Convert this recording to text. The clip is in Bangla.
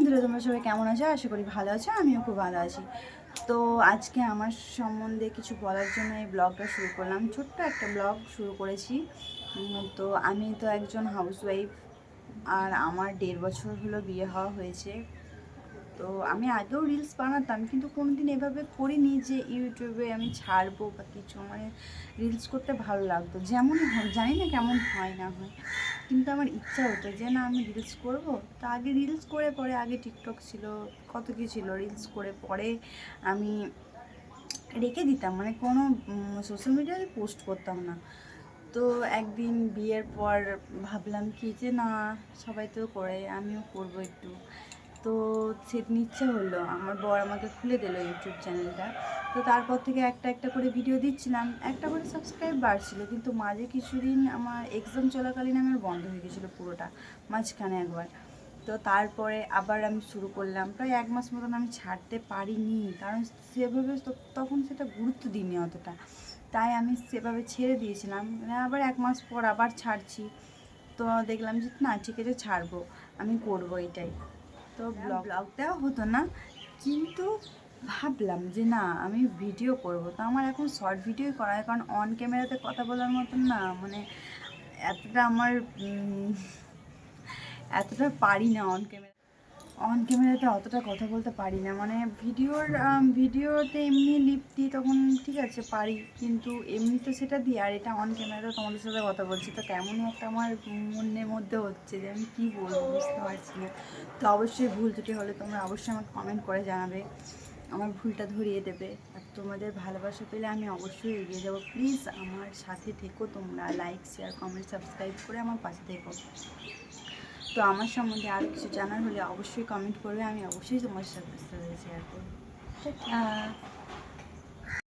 বন্ধুরা, তোমরা সবাই কেমন আছো? আশা করি ভালো আছো। আমিও খুব ভালো আছি। তো আজকে আমার সম্বন্ধে কিছু বলার জন্য এই ব্লগটা শুরু করলাম। ছোট্ট একটা ব্লগ শুরু করেছি। তো আমি তো একজন হাউসওয়াইফ, আর আমার 1.5 বছর হলো বিয়ে হওয়া হয়েছে। তো আমি আগেও রিলস বানাতাম, কিন্তু কোনোদিন এভাবে করিনি যে ইউটিউবে আমি ছাড়বো বা কিছু। মানে রিলস করতে ভালো লাগতো, যেমনই হোক, জানি না কেমন হয় না হয়, কিন্তু আমার ইচ্ছা হতো যে না আমি রিলস করব। তো আগে রিলস করে পরে, আগে টিকটক ছিল, কত কি ছিল, রিলস করে পরে আমি রেখে দিতাম, মানে কোনো সোশ্যাল মিডিয়াতে পোস্ট করতাম না। তো একদিন বিয়ের পর ভাবলাম কি যে না, সবাই তো করে, আমিও করব একটু। তো সেদিন ইচ্ছে হলো, আমার বর আমাকে খুলে দিল ইউটিউব চ্যানেলটা। তো তারপর থেকে একটা একটা করে ভিডিও দিচ্ছিলাম, একটা করে সাবস্ক্রাইব বাড়ছিল, কিন্তু মাঝে কিছুদিন আমার এক্সাম চলাকালীন আমার বন্ধ হয়ে গেছিলো পুরোটা, মাঝখানে একবার। তো তারপরে আবার আমি শুরু করলাম, প্রায় 1 মাস মতন আমি ছাড়তে পারিনি, কারণ সেভাবে তখন সেটা গুরুত্ব দিইনি অতটা। তাই আমি সেভাবে ছেড়ে দিয়েছিলাম, মানে আবার 1 মাস পর আবার ছাড়ছি। তো দেখলাম যে না, ঠিক আছে, ছাড়বো, আমি করবো এটাই। তো ব্লগ দেওয়া হতো না, কিন্তু ভাবলাম যে না, আমি ভিডিও করব। তো আমার এখন শর্ট ভিডিওই করা হয়, কারণ অন ক্যামেরাতে কথা বলার মতন না, মানে এতটা আমার এতটা পারি না অন ক্যামেরাতে অতটা কথা বলতে পারি না। মানে ভিডিওতে এমনি লিপ দিই তখন ঠিক আছে পারি, কিন্তু এমনি তো সেটা দিই, আর এটা অন ক্যামেরাতে তোমাদের সাথে কথা বলছি, তো কেমনই একটা আমার মনের মধ্যে হচ্ছে যে আমি কী বলবো, বুঝতে পারছি না। তো অবশ্যই ভুল ত্রুটি হলে তোমরা অবশ্যই আমাকে কমেন্ট করে জানাবে, আমার ভুলটা ধরিয়ে দেবে। আর তোমাদের ভালোবাসা পেলে আমি অবশ্যই এগিয়ে যাবো। প্লিজ আমার সাথে থেকো, তোমরা লাইক, শেয়ার, কমেন্ট, সাবস্ক্রাইব করে আমার পাশে থেকো। তো আমার সম্বন্ধে আরও কিছু জানার হলে অবশ্যই কমেন্ট করবে, আমি অবশ্যই তোমার সাথে শেয়ার করবো।